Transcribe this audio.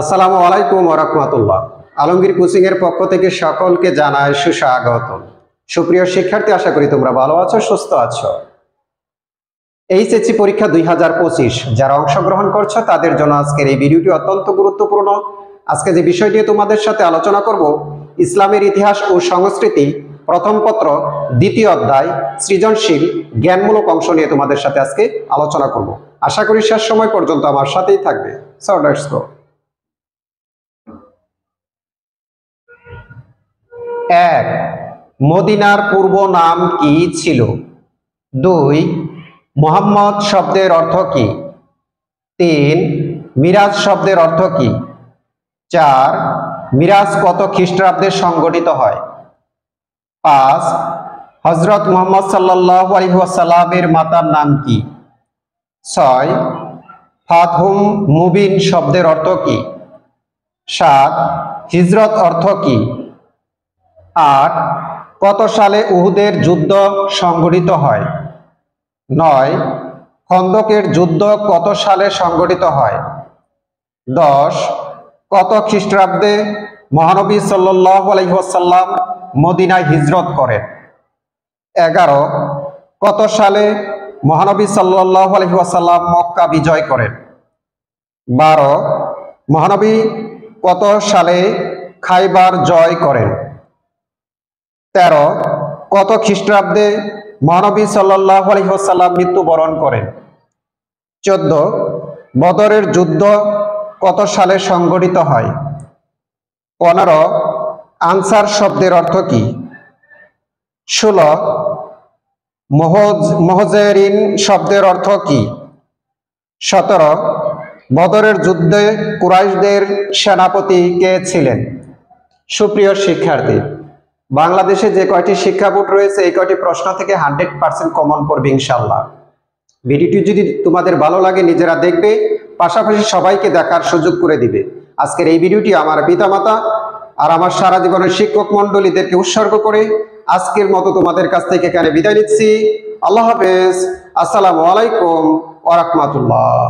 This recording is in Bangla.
আসসালামু আলাইকুম ওয়া রাহমাতুল্লাহ। আলমগীর কোচিং এর পক্ষ থেকে সকলকে জানাই সুস্বাগতম। সুপ্রিয় শিক্ষার্থী, আশা করি তোমরা ভালো আছো, সুস্থ আছো। এইচএসসি পরীক্ষা 2025 যারা অংশগ্রহণ করছো তাদের জন্য আজকের এই ভিডিওটি অত্যন্ত গুরুত্বপূর্ণ। আজকে যে বিষয় নিয়ে তোমাদের সাথে আলোচনা করব, ইসলামের ইতিহাস ও সংস্কৃতি প্রথম পত্র দ্বিতীয় অধ্যায় সৃজনশীল জ্ঞানমূলক অংশ নিয়ে তোমাদের সাথে আজকে আলোচনা করব। আশা করি শেষ সময় পর্যন্ত আমার সাথেই থাকবে। So let's go. 1. মদিনার পূর্ব নাম কি ছিল? 2. মুহাম্মদ শব্দের অর্থ কি? 3. মিরাজ শব্দের অর্থ কি? 4. মিরাজ কত খ্রিস্টাব্দে সংঘটিত হয়? 5. হযরত মুহাম্মদ সাল্লাল্লাহু আলাইহি ওয়াসাল্লামের মাতার নাম কি? 6. ফাতহুম মুবিন শব্দের অর্থ কি? 7. হিজরত অর্থ কি? 8. কত সালে উহুদের যুদ্ধ সংঘটিত হয়? 9. খন্দকের যুদ্ধ কত সালে সংঘটিত হয়? 10. কত খ্রিস্টাব্দে মহানবী সাল্লাল্লাহু আলাইহি ওয়াসাল্লাম মদিনায় হিজরত করেন? 11. কত সালে মহানবী সাল্লাল্লাহু আলাইহি ওয়াসাল্লাম মক্কা বিজয় করেন? 12. মহানবী কত সালে খাইবার জয় করেন? 13. কত খ্রিস্টাব্দে মহানবী সাল্লাল্লাহু আলাইহি ওয়াসাল্লাম মৃত্যুবরণ করেন? 14. বদরের যুদ্ধ কত সালে সংঘটিত হয়? 15. আনসার শব্দের অর্থ কি? 16. মুহাজিরিন শব্দের অর্থ কি? 17. বদরের যুদ্ধে কুরাইশদের সেনাপতি কে ছিলেন? সুপ্রিয় শিক্ষার্থী, বাংলাদেশে যে কয়টি শিক্ষা বোর্ড রয়েছে এই কয়টি প্রশ্ন থেকে 100% কমন পড়বে ইনশাআল্লাহ। ভিডিওটি যদি তোমাদের ভালো লাগে নিজেরা দেখবে, পাশাপাশি সবাইকে দেখার সুযোগ করে দিবে। আজকের এই ভিডিওটি আমার পিতামাতা আর আমার সারা জীবনের শিক্ষক মণ্ডলীদেরকে উৎসর্গ করে আজকের মতো তোমাদের কাছ থেকে এখানে বিদায় নিচ্ছি। আল্লাহ হাফেজ। আসসালামু আলাইকুম ওয়া রাহমাতুল্লাহ।